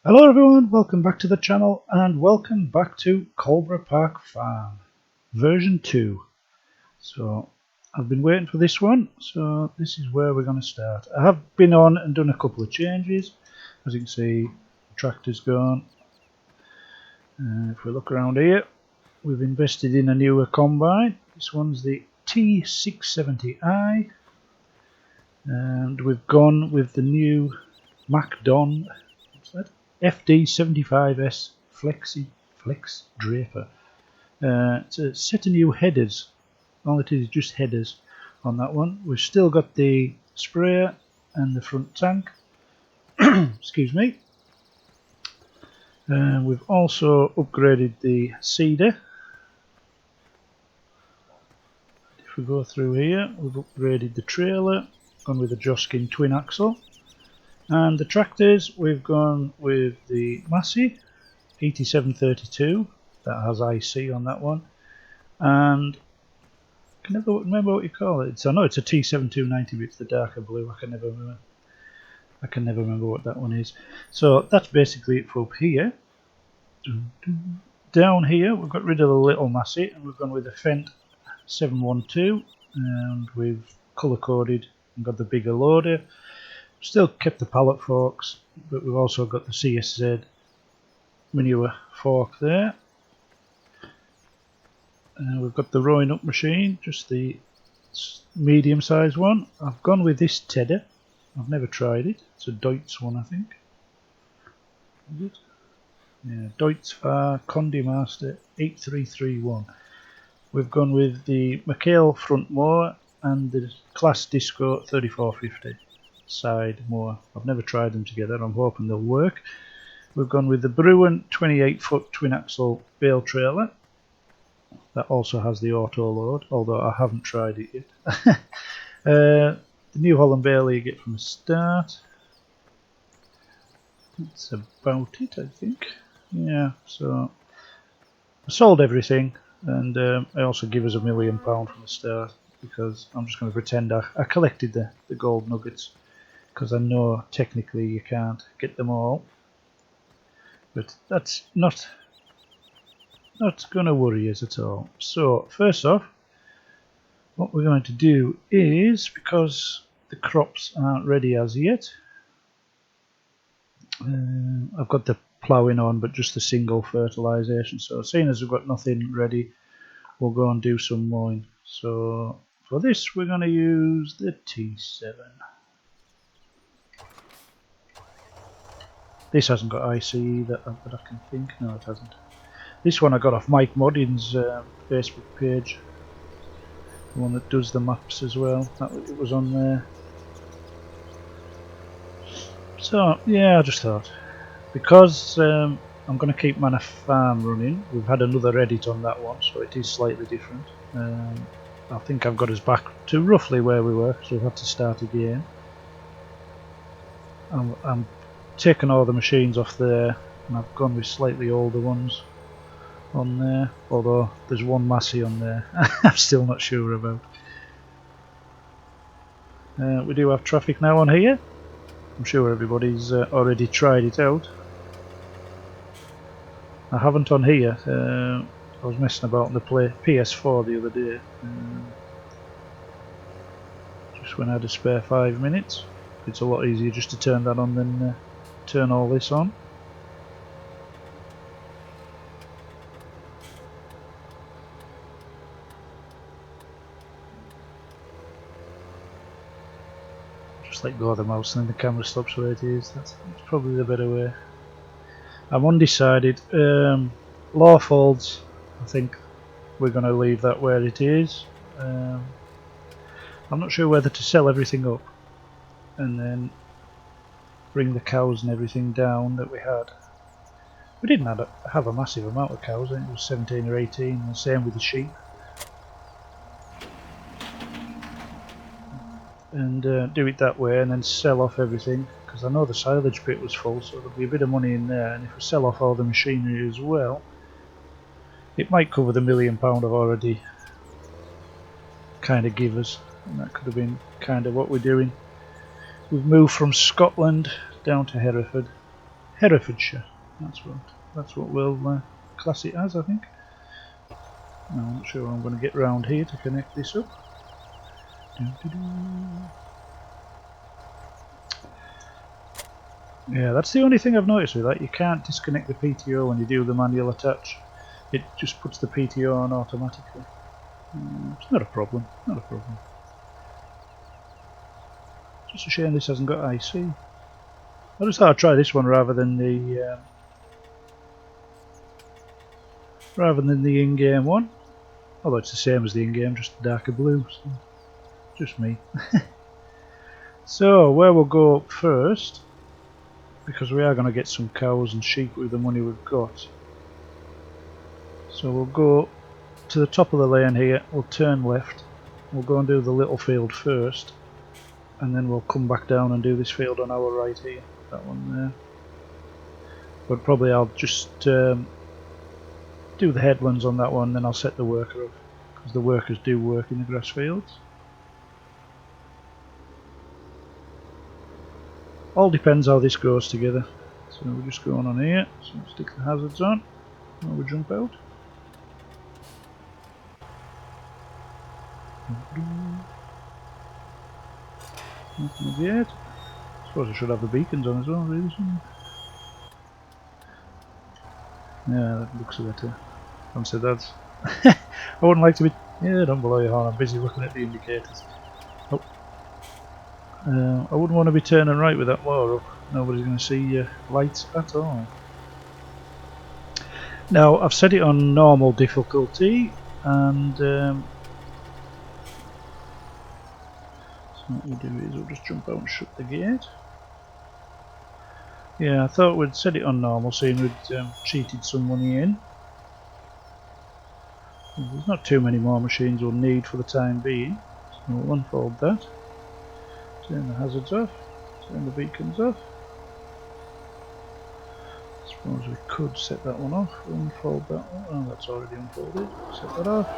Hello everyone, welcome back to the channel and welcome back to Coldborough Park Farm version 2. So I've been waiting for this one, so this is where we're going to start. I have been on and done a couple of changes. As you can see, the tractor's gone. If we look around here, we've invested in a newer combine. This one's the T670i, and we've gone with the new MacDon, what's that? FD75S Flex Draper. It's a set of new headers. All it is just headers on that one. We've still got the sprayer and the front tank. Excuse me. We've also upgraded the seeder. If we go through here, we've upgraded the trailer, gone with the Joskin twin axle. And the tractors, we've gone with the Massey 8732, that has IC on that one, and I can never remember what you call it. I know it's a T7290, but it's the darker blue. I can never remember what that one is. So that's basically it for up here. Down here, we've got rid of the little Massey and we've gone with the Fendt 712, and we've colour coded and got the bigger loader. Still kept the pallet forks, but we've also got the CSZ manure fork there. We've got the rowing up machine, just the medium sized one. I've gone with this tedder. I've never tried it. It's a Deutz one, I think. Is it? Yeah, Deutz Conde Master 8331. We've gone with the McHale front mower and the Class Disco 3450. Side mower. I've never tried them together. I'm hoping they'll work. We've gone with the Bruin 28-foot twin axle bale trailer. That also has the auto load, although I haven't tried it yet. The New Holland bale you get from the start. That's about it, I think. Yeah, so I sold everything, and I also give us £1 million from the start, because I'm just going to pretend I collected the gold nuggets, because I know technically you can't get them all, but that's not going to worry us at all. So first off, what we're going to do is, because the crops aren't ready as yet, I've got the ploughing on, but just the single fertilisation. So seeing as we've got nothing ready, we'll go and do some mowing. So for this, we're going to use the T7. This hasn't got IC either, but I can think. No, it hasn't. This one I got off Mike Moddin's Facebook page. The one that does the maps as well. It was on there. So, yeah, I just thought, because I'm going to keep Manor Farm running, we've had another edit on that one, so it is slightly different. I think I've got us back to roughly where we were, so we've had to start again. I'm taken all the machines off there, and I've gone with slightly older ones on there, although there's one Massey on there I'm still not sure about. We do have traffic now on here. I'm sure everybody's already tried it out. I haven't on here. I was messing about on the PS4 the other day, just when I had a spare 5 minutes. It's a lot easier just to turn that on than turn all this on. Just let go of the mouse and then the camera stops where it is. That's probably the better way. I'm undecided. Law folds, I think we're going to leave that where it is. I'm not sure whether to sell everything up and then bring the cows and everything down that we had. We didn't have a massive amount of cows. I think it was 17 or 18, and the same with the sheep. And do it that way and then sell off everything, because I know the silage pit was full, so there'll be a bit of money in there, and if we sell off all the machinery as well, it might cover the £1 million I've already kind of give us, and that could have been kind of what we're doing. We've moved from Scotland down to Hereford, Herefordshire. That's what we'll class it as, I think. Now, I'm not sure I'm going to get round here to connect this up. Yeah, that's the only thing I've noticed with that. You can't disconnect the PTO when you do the manual attach. It just puts the PTO on automatically. It's not a problem. Not a problem. Just a shame this hasn't got IC. I just thought I'd try this one rather than the in-game one. Although it's the same as the in-game, just darker blue. So just me. So where we'll go up first, because we are going to get some cows and sheep with the money we've got. So we'll go to the top of the lane here. We'll turn left. We'll go and do the little field first, and then we'll come back down and do this field on our right here. That one there. But probably I'll just do the headlands on that one, then I'll set the worker up, because the workers do work in the grass fields. All depends how this goes together. So we're just going on here, so we'll stick the hazards on while we jump out. Nothing yet. I suppose I should have the beacons on as well, really, shouldn't I? Yeah, that looks better. Don't say that. I wouldn't like to be... Yeah, don't blow your horn, I'm busy looking at the indicators. Oh. I wouldn't want to be turning right with that mower up. Nobody's going to see your lights at all. Now, I've set it on normal difficulty, and so what we'll do is we'll just jump out and shut the gate. Yeah, I thought we'd set it on normal, seeing we'd cheated some money in. There's not too many more machines we'll need for the time being, so we'll unfold that. Turn the hazards off, turn the beacons off. I suppose we could set that one off, unfold that one. Oh, that's already unfolded. Set that off.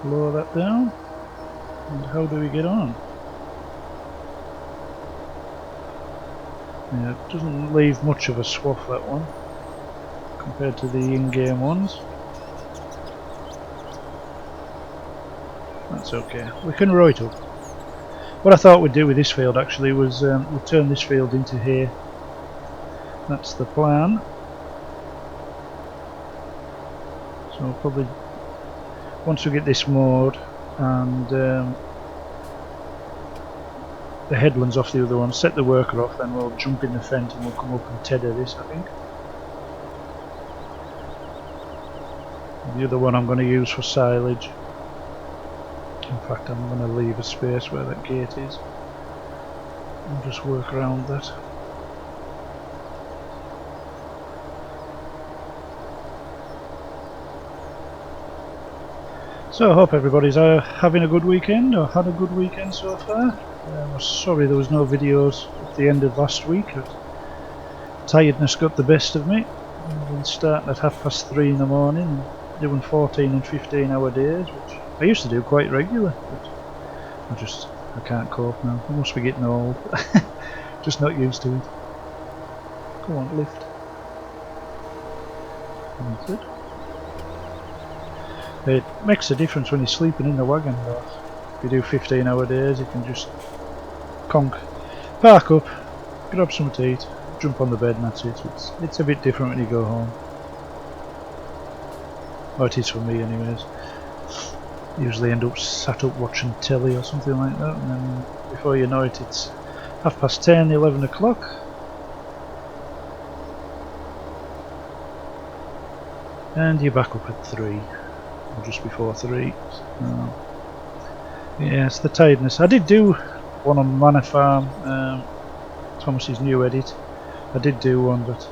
Lower that down. And how do we get on? Yeah, it doesn't leave much of a swath, that one, compared to the in-game ones. That's okay. We can row it up. What I thought we'd do with this field actually was we'll turn this field into hay. That's the plan. So we'll probably, once we get this mowed and the headlands off the other one, set the worker off, then we'll jump in the fence and we'll come up and tether this, I think. And the other one I'm going to use for silage. In fact, I'm going to leave a space where that gate is and just work around that. So I hope everybody's having a good weekend, or had a good weekend so far. I'm sorry there was no videos at the end of last week. Tiredness got the best of me. I've been starting at 3:30 in the morning, doing 14 and 15 hour days, which I used to do quite regular, but I can't cope now. I must be getting old. Just not used to it. Go on, lift. That's it. It makes a difference when you're sleeping in the wagon though. If you do 15 hour days, you can just conk, park up, grab something to eat, jump on the bed and that's it. It's a bit different when you go home. Or it is for me anyways. Usually end up sat up watching telly or something like that, and then before you know it, it's 10:30, 11 o'clock. And you're back up at 3, or just before 3. So, yeah, it's the tiredness. I did do one on Manor Farm, Thomas's new edit. I did do one, but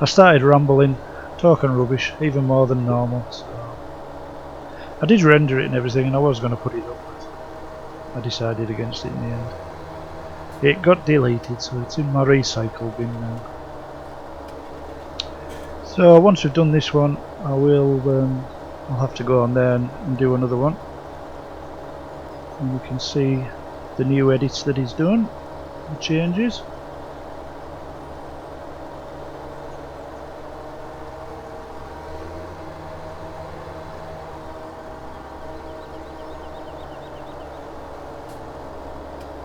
I started rambling, talking rubbish, even more than normal. So I did render it and everything, and I was going to put it up, but I decided against it in the end. It got deleted, so it's in my recycle bin now. So once we've done this one, I'll have to go on there and do another one, and we can see the new edits that he's done, the changes.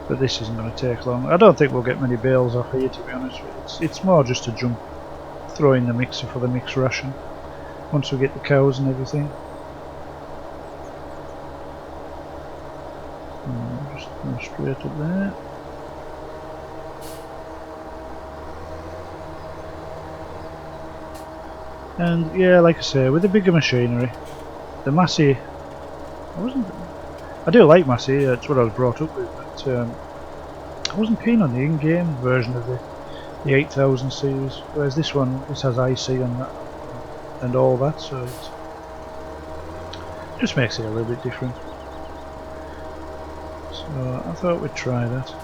But this isn't going to take long. I don't think we'll get many bales off here, to be honest with you. It's more just a jump, throw in the mixer for the mixed ration once we get the cows and everything. Just go straight up there. And yeah, like I say, with the bigger machinery, the Massey, I do like Massey, it's what I was brought up with, but I wasn't keen on the in-game version of the 8000 series, whereas this has IC on that and all that, so it just makes it a little bit different. So I thought we'd try that.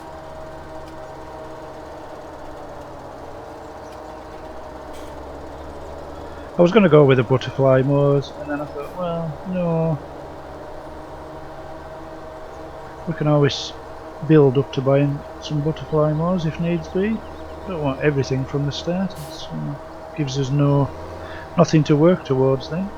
I was going to go with the butterfly mowers, and then I thought, well, no, we can always build up to buying some butterfly mowers if needs be. Don't want everything from the start. It gives us nothing to work towards then.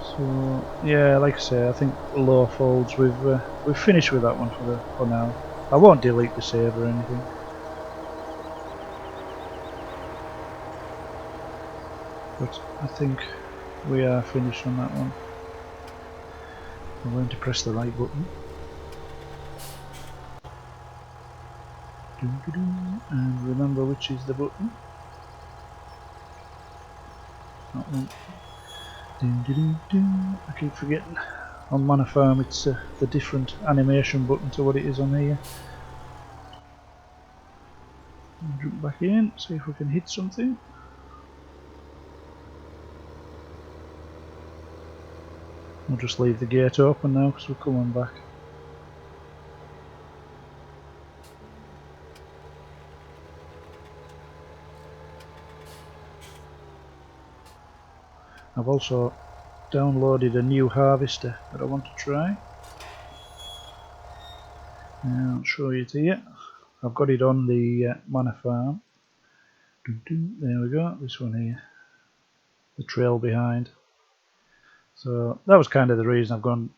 So yeah, like I say, I think low folds we've finished with that one for now. I won't delete the save or anything. But I think we are finished on that one. I'm going to press the right button. And remember which is the button. That one. I keep forgetting. On Manor Farm it's the different animation button to what it is on here. Jump back in, see if we can hit something. We'll just leave the gate open now because we're coming back. I've also downloaded a new harvester that I want to try. I'll show you to you. I've got it on the Manor Farm. There we go, this one here. The trail behind. So that was kind of the reason I've gone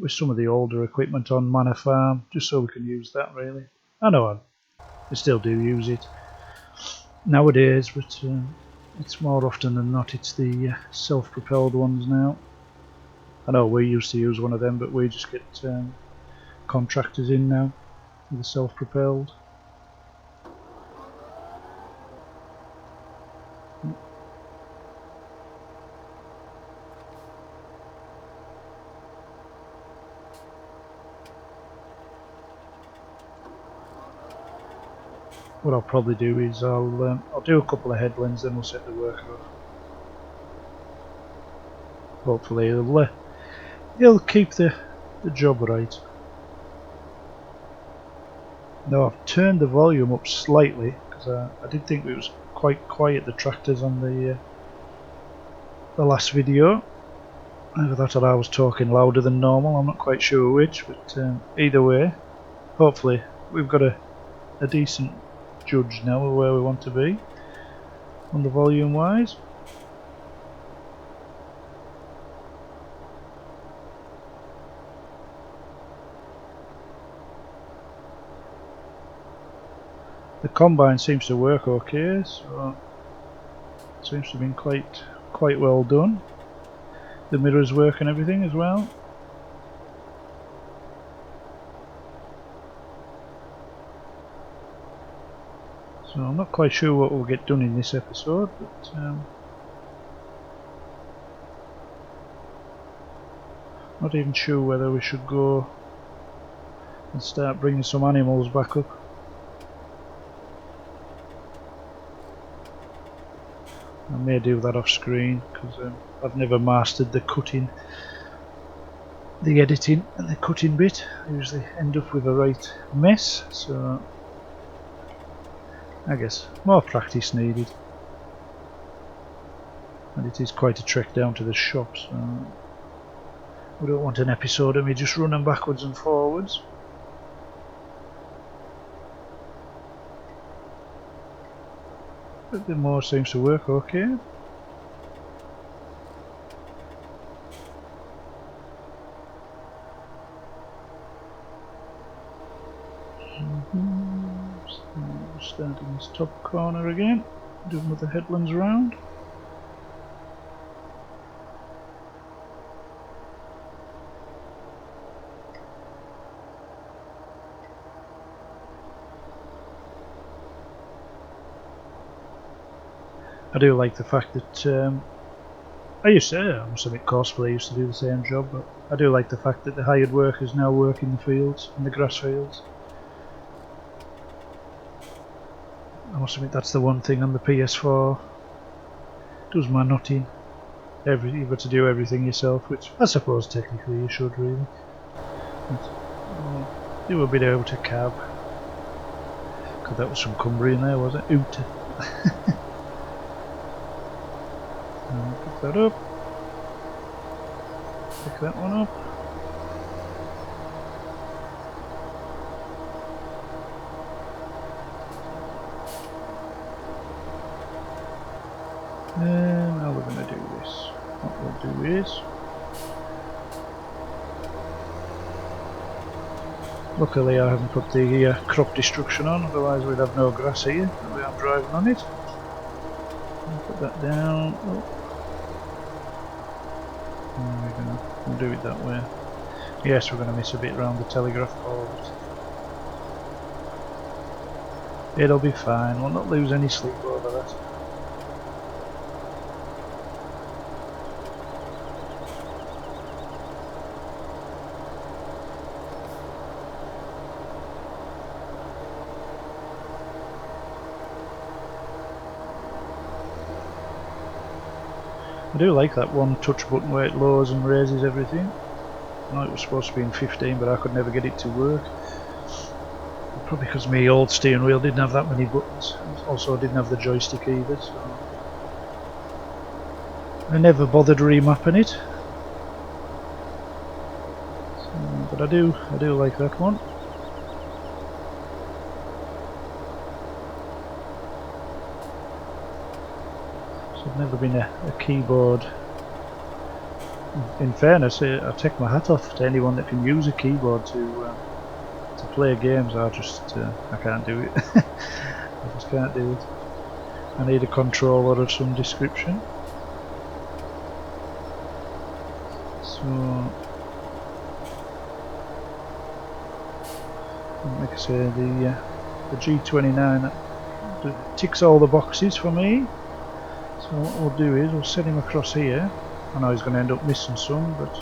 with some of the older equipment on Manor Farm, just so we can use that really. I know I still do use it nowadays, but it's more often than not it's the self-propelled ones now. I know we used to use one of them, but we just get contractors in now with the self-propelled. What I'll probably do is I'll do a couple of headlands, then we'll set the worker off. Hopefully he'll keep the job right. Now I've turned the volume up slightly because I did think it was quite quiet, the tractors on the last video. Either that or I was talking louder than normal, I'm not quite sure which, but either way, hopefully we've got a decent judge now of where we want to be on the volume wise. The combine seems to work okay, so it seems to have been quite well done. The mirrors work and everything as well. So I'm not quite sure what we'll get done in this episode, but not even sure whether we should go and start bringing some animals back up. I may do that off screen because I've never mastered the cutting, the editing and the cutting bit. I usually end up with a right mess, so I guess more practice needed. and it is quite a trek down to the shops. So we don't want an episode of me just running backwards and forwards. But the mower seems to work okay. Starting this top corner again, doing with the headlands round. I do like the fact that I must admit cosplay used to do the same job, but I do like the fact that the hired workers now work in the fields, in the grass fields. I must admit that's the one thing on the PS4 does my nutting. You've got to do everything yourself, which I suppose technically you should really. But, do a bit out to cab. God, that was some Cumbrian there, was it? Oot. Pick that up. Pick that one up. And now we're going to do this. What we'll do is, luckily I haven't put the crop destruction on, otherwise we'd have no grass here. The way I'm driving on it. Put that down. Oh. We'll do it that way. Yes, we're going to miss a bit around the telegraph pole. It'll be fine. We'll not lose any sleep over that. I do like that one touch button where it lowers and raises everything. I know it was supposed to be in 15, but I could never get it to work. Probably because my old steering wheel didn't have that many buttons. Also, I didn't have the joystick either, so I never bothered remapping it. So, but I do like that one. I've never been a keyboard. In fairness, I take my hat off to anyone that can use a keyboard to play games. I can't do it. I just can't do it. I need a controller of some description. So, like I say, the G29 ticks all the boxes for me. So what we'll do is we'll set him across here. I know he's going to end up missing some, but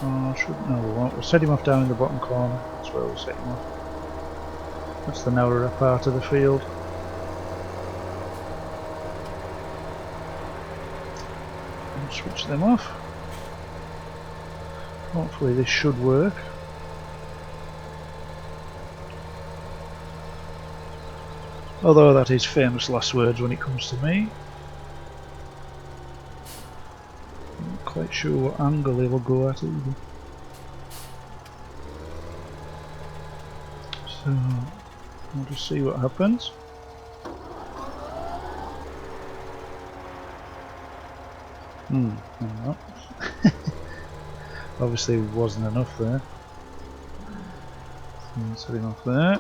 no, we won't. We'll set him off down in the bottom corner. That's where we'll set him off. That's the narrower part of the field. And switch them off. Hopefully this should work. Although that is famous last words when it comes to me. Quite sure what angle it will go at either. So we'll just see what happens. No. Obviously wasn't enough there. So set him off there.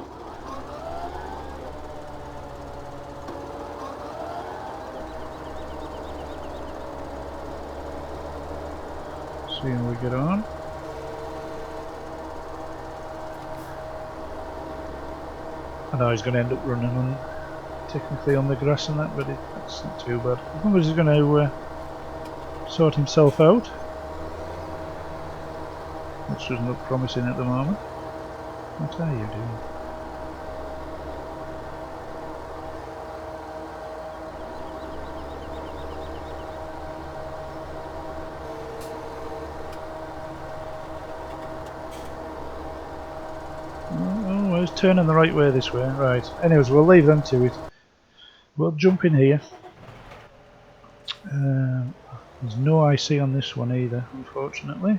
See how we get on. I know he's going to end up running on, technically on the grass and that, but that's not too bad. As long as he's going to sort himself out, which doesn't look promising at the moment. What are you doing? Oh, he's turning the right way this way. Right. Anyways, we'll leave them to it. We'll jump in here. I There's no IC on this one either, unfortunately.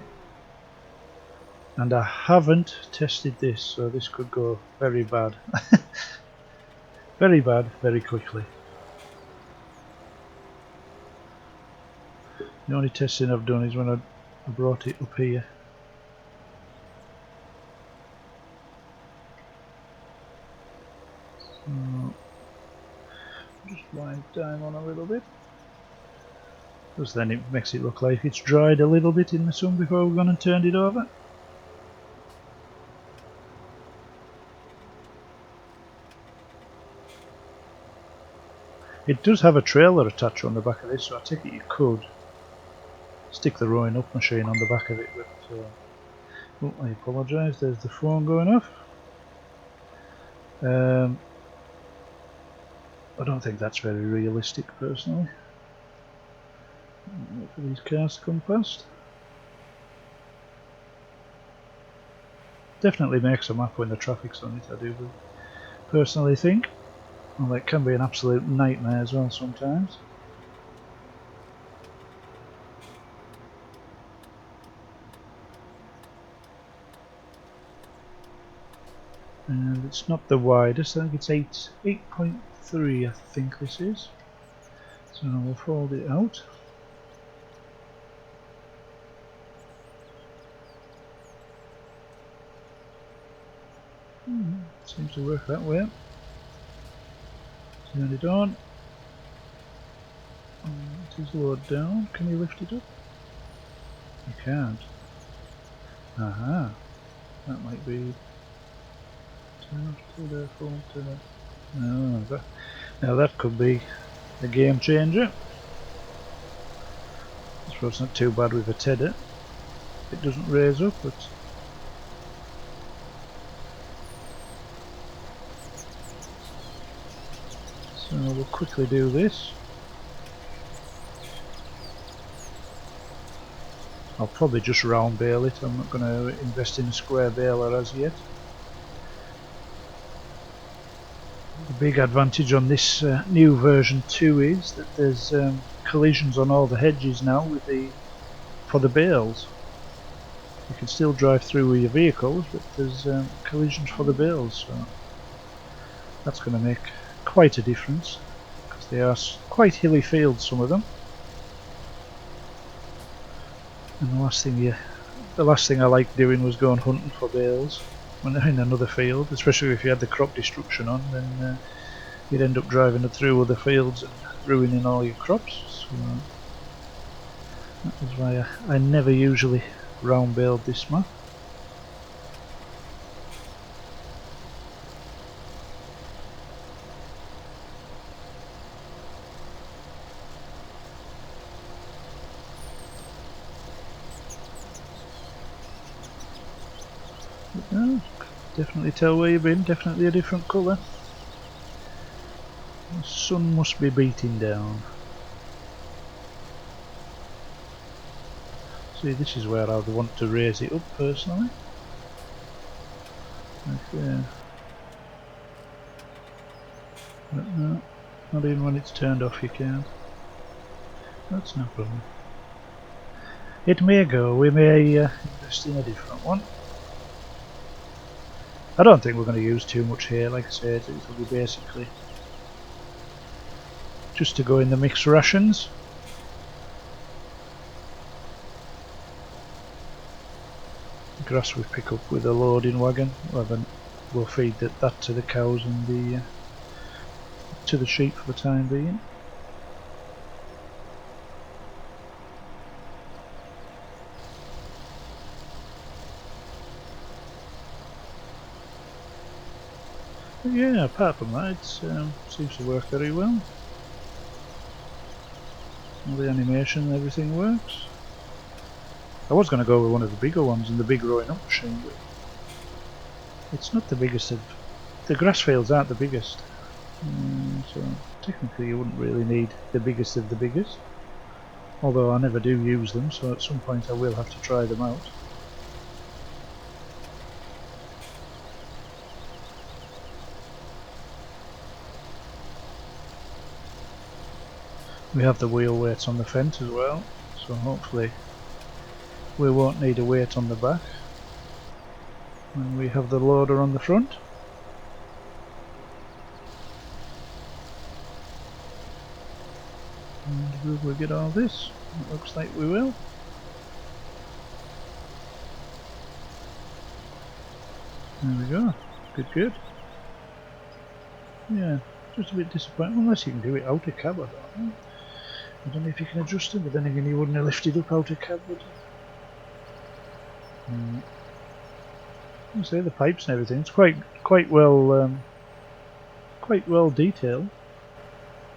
And I haven't tested this, so this could go very bad. Very bad, very quickly. The only testing I've done is when I brought it up here. So just wind time on a little bit. Because then it makes it look like it's dried a little bit in the sun before we've gone and turned it over. It does have a trailer attached on the back of this, so I take it you could stick the rowing up machine on the back of it, but oh, I apologise, there's the phone going off. I don't think that's very realistic personally. Wait for these cars to come past. Definitely makes a map when the traffic's on it, I do personally think. Well, it can be an absolute nightmare as well sometimes. And it's not the widest, I think it's 8.3 I think this is. So we'll fold it out. Seems to work that way. Turn it on. It is lowered down. Can you lift it up? You can't. Aha. That might be turn to the full to the. No, now that could be a game changer. I suppose it's not too bad with a tedder. It doesn't raise up, but so we'll quickly do this. I'll probably just round bale it. I'm not going to invest in a square baler as yet. The big advantage on this new version 2 is that there's collisions on all the hedges now with for the bales. You can still drive through with your vehicles, but there's collisions for the bales, so that's going to make quite a difference because they are quite hilly fields, some of them. And the last thing I liked doing was going hunting for bales when they're in another field, especially if you had the crop destruction on. Then you'd end up driving through other fields and ruining all your crops. So that was why I never usually round baled this map. Oh, definitely tell where you've been, definitely a different colour. The sun must be beating down. See, this is where I would want to raise it up personally. Okay. But no, not even when it's turned off you can't. That's no problem. It may go, we may invest in a different one. I don't think we're going to use too much here, like I said, it'll be basically just to go in the mixed rations. The grass we pick up with a loading wagon, well then we'll feed that to the cows and to the sheep for the time being. But yeah, apart from that, it seems to work very well. All the animation and everything works. I was going to go with one of the bigger ones and the big rowing up machine, but it's not the biggest of... The grass fields aren't the biggest. So technically you wouldn't really need the biggest of the biggest. Although I never do use them, so at some point I will have to try them out. We have the wheel weights on the fence as well, So hopefully we won't need a weight on the back when we have the loader on the front. And will we get all this? It looks like we will. There we go. Good, good. Yeah, just a bit disappointing, unless you can do it out of cab, I don't know. I don't know if you can adjust it, but then again you wouldn't have lifted up out of cab, would you? You say the pipes and everything, it's quite well detailed.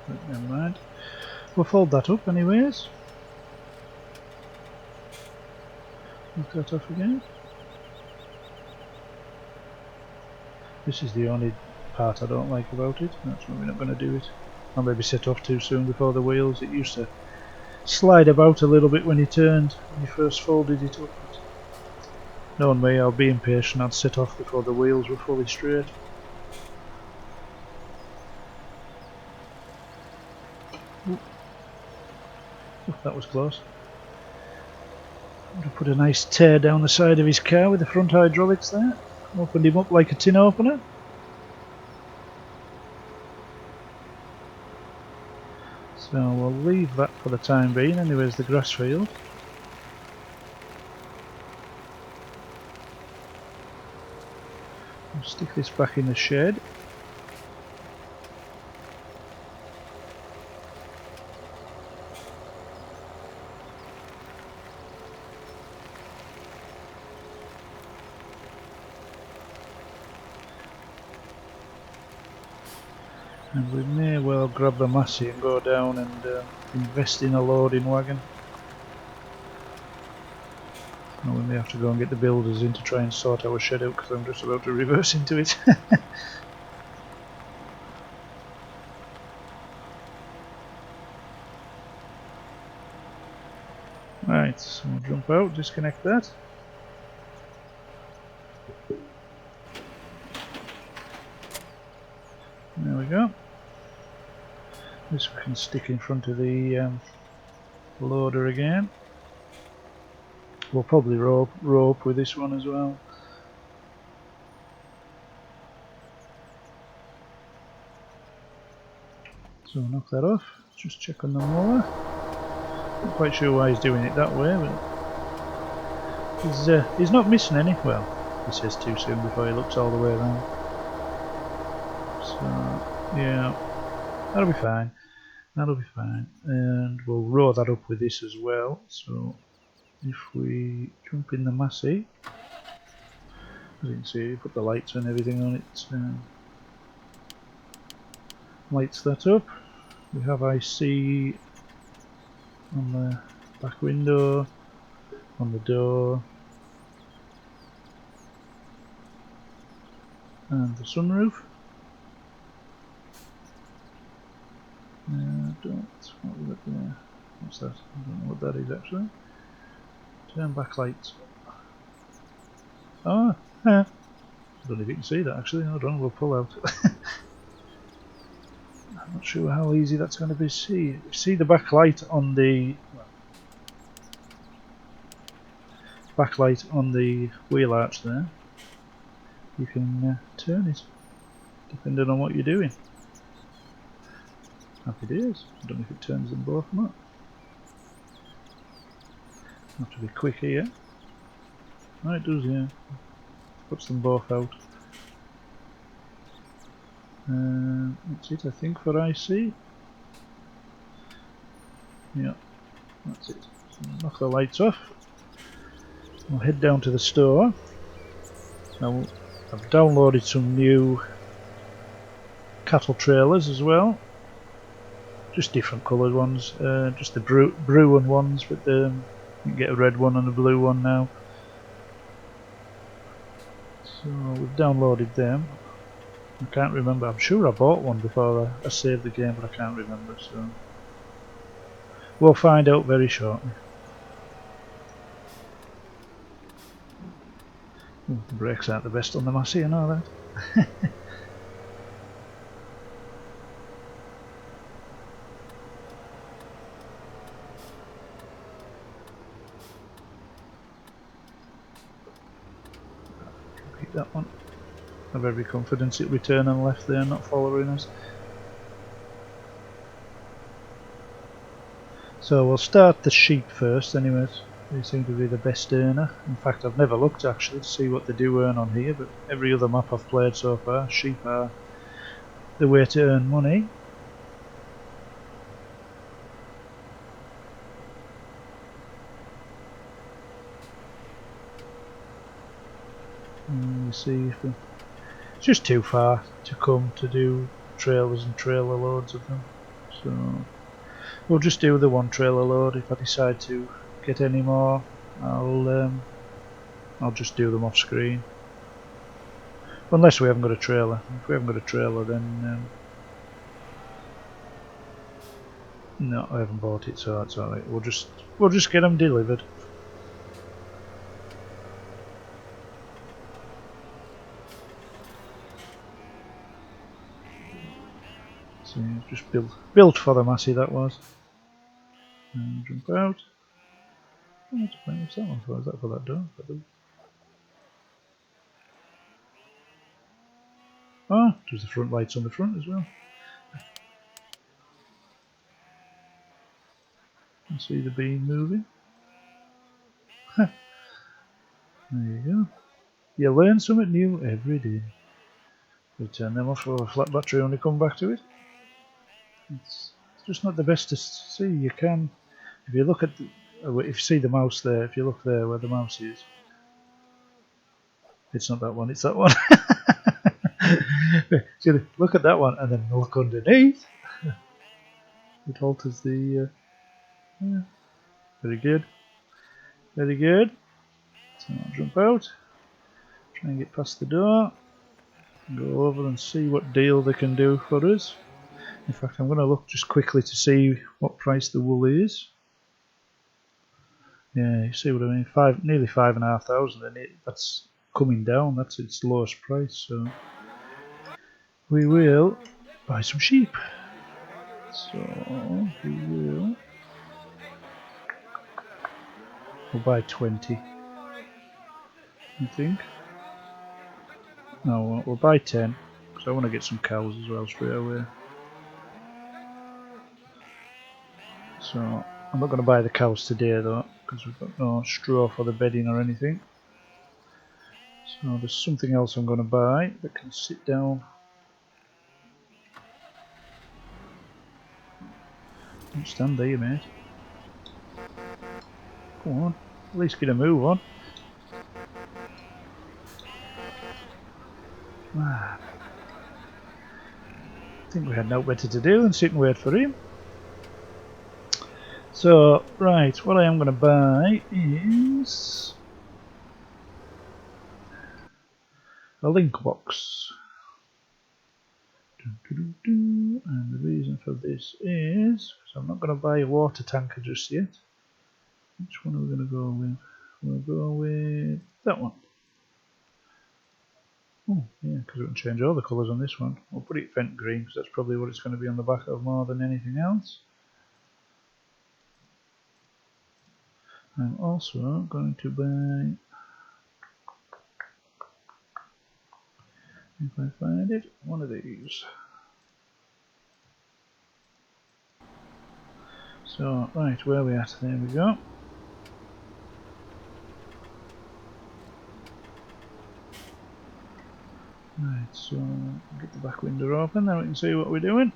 But never mind. We'll fold that up anyways. Look that off again. This is the only part I don't like about it. That's why we're not going to do it. I'll maybe set off too soon before the wheels. It used to slide about a little bit when you turned, when you first folded it up. But knowing me, I'll be impatient. I'd set off before the wheels were fully straight. Ooh. Oh, that was close. I'm going to put a nice tear down the side of his car with the front hydraulics there. Opened him up like a tin opener. So we'll leave that for the time being. Anyways, the grass field. We'll stick this back in the shed. And we may well grab the Massey and go down and invest in a loading wagon. Or we may have to go and get the builders in to try and sort our shed out, because I'm just about to reverse into it. Right, so we'll jump out, disconnect that. There we go. This we can stick in front of the loader again. We'll probably rope with this one as well. So knock that off. Just check on the mower. Not quite sure why he's doing it that way, but he's not missing any. Well, he says too soon before he looks all the way around. So yeah, that'll be fine. That'll be fine. And we'll row that up with this as well. So if we jump in the Massey, as you can see, put the lights and everything on it. Lights that up. We have IC on the back window, on the door, and the sunroof. What we got there? What's that? I don't know what that is actually. Turn back lights. Ah, yeah. I don't know if you can see that actually. Hold on, we'll pull out. I'm not sure how easy that's going to be. See the backlight on the wheel arch there. You can turn it depending on what you're doing. Happy days. I don't know if it turns them both or not. Have to be quick here. Oh, it does, yeah. Puts them both out. That's it, I think, for IC. Yeah, that's it. So knock the lights off. We'll head down to the store. Now, I've downloaded some new cattle trailers as well. Just different coloured ones. Just the Bruin ones, but you can get a red one and a blue one now. So we've downloaded them. I can't remember. I'm sure I bought one before I saved the game, but I can't remember. So we'll find out very shortly. Ooh, the brakes aren't the best on the Massey, I know that. pick that one. I've every confidence it'll be turning left there, not following us. So we'll start the sheep first anyways. They seem to be the best earner. In fact, I've never looked actually to see what they do earn on here, but every other map I've played so far, sheep are the way to earn money. And we see if it's just too far to come to do trailers and trailer loads of them. So we'll just do the one trailer load. If I decide to get any more, I'll just do them off screen. Unless we haven't got a trailer. If we haven't got a trailer, then no, I haven't bought it, so that's alright. We'll just get them delivered. So just built for the massey that was. And jump out. What's that one for? Is that for that door? Oh, there's the front lights on the front as well. You can see the beam moving. There you go. You learn something new every day. We turn them off for a flat battery when we come back to it. It's just not the best to see. You can, if you look at, if you see the mouse there, if you look there where the mouse is, it's not that one, it's that one. So look at that one and then look underneath. It alters the. Yeah. Very good. Very good. So I'll jump out, try and get past the door, go over and see what deal they can do for us. In fact, I'm going to look just quickly to see what price the wool is. Yeah, you see what I mean? Nearly 5,500, and that's coming down. That's its lowest price. So we will buy some sheep. So we'll buy 20. I think. No, we'll buy 10 because I want to get some cows as well straight away. So I'm not going to buy the cows today though, because we've got no straw for the bedding or anything. So there's something else I'm going to buy that can sit down. Don't stand there, mate. Come on, at least get a move on. I think we had no better to do than sit and wait for him. So, right, what I am going to buy is a link box. And the reason for this is because I'm not going to buy a water tanker just yet. Which one are we going to go with? We'll go with that one. Oh, yeah, because we can change all the colours on this one. We'll put it Fent green because that's probably what it's going to be on the back of more than anything else. I'm also going to buy, if I find it, one of these. So, right, where are we at? There we go. Right, so get the back window open, then we can see what we're doing.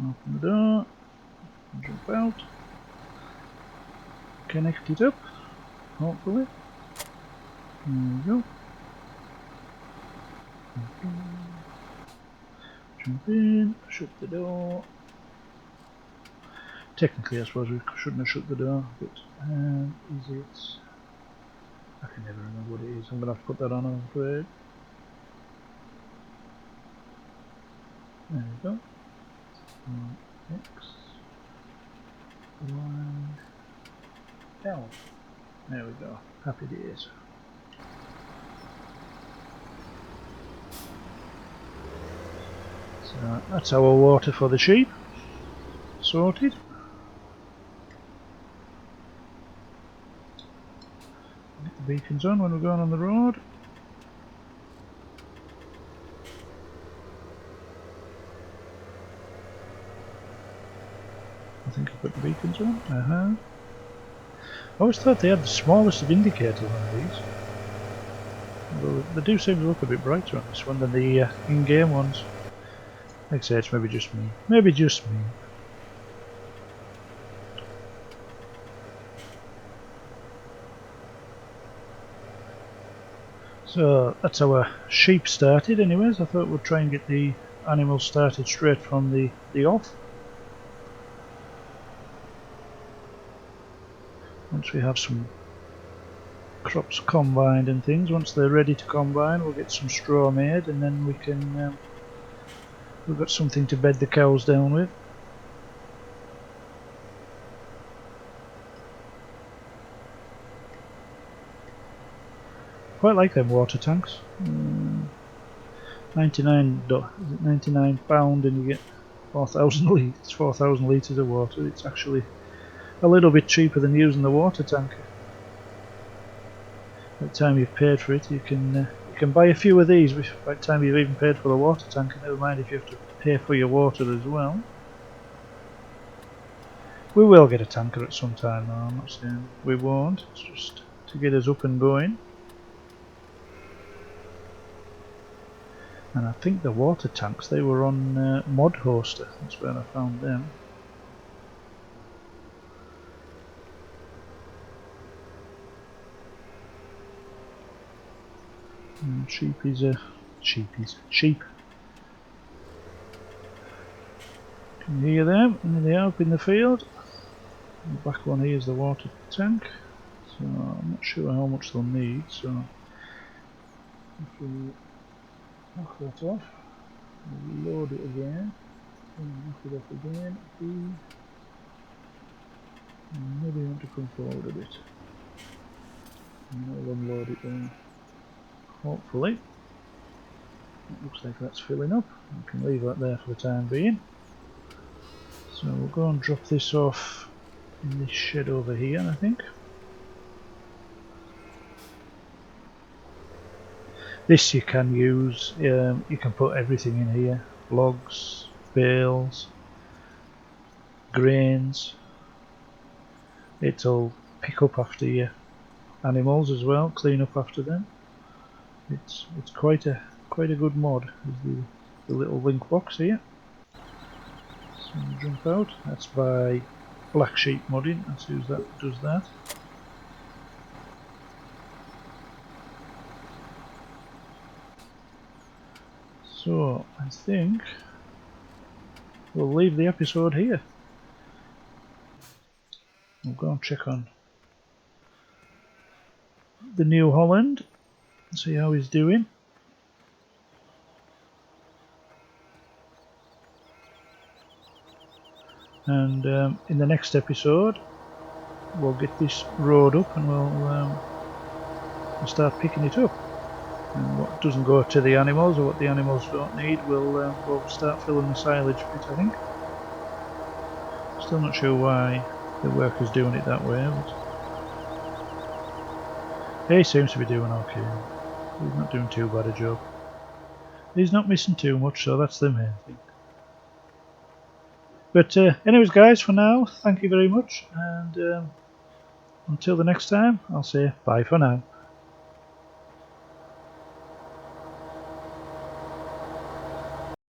Open the door, jump out, connect it up, hopefully. There we go. Jump in, shut the door. Technically, I suppose we shouldn't have shut the door, but is it? I can never remember what it is. I'm going to have to put that on, I'm afraid. There we go. X, Y, L. There we go. Happy days. So that's our water for the sheep sorted. Get the beacons on when we're going on the road. I think I've got the beacons on. I always thought they had the smallest of indicators on these. Although they do seem to look a bit brighter on this one than the in-game ones. Like I say, it's maybe just me. Maybe just me. So that's our sheep started anyways. I thought we'd try and get the animals started straight from the off. Once we have some crops combined and things, once they're ready to combine, we'll get some straw made, and then we can we've got something to bed the cows down with. Quite like them water tanks. 99 £99 and you get 4,000 litres. 4,000 litres of water. It's actually a little bit cheaper than using the water tanker. By the time you've paid for it, you can buy a few of these. By the time you've even paid for the water tanker, never mind if you have to pay for your water as well. We will get a tanker at some time though, I'm not saying we won't, it's just to get us up and going. And I think the water tanks, they were on Mod Hoster, that's where I found them. And sheep. Can you hear them? And they are up in the field. The back one here is the water tank. So I'm not sure how much they'll need, so if we knock that off, we'll load it again, and knock it off again, and maybe want to come forward a bit, and we'll unload it then. Hopefully, it looks like that's filling up. We can leave that there for the time being. So we'll go and drop this off in this shed over here, I think. This you can use, you can put everything in here, logs, bales, grains. It'll pick up after your animals as well, clean up after them. It's quite a good mod. There's the little link box here. So we jump out. That's by Black Sheep Modding. That's who does that. So I think we'll leave the episode here. We'll go and check on the New Holland and see how he's doing. And in the next episode we'll get this road up and we'll start picking it up. And what doesn't go to the animals, or what the animals don't need, we'll start filling the silage bit, I think. Still not sure why the worker's doing it that way, but he seems to be doing okay. He's not doing too bad a job. He's not missing too much, so that's the main thing. But anyways guys, for now, thank you very much, and until the next time, I'll say bye for now.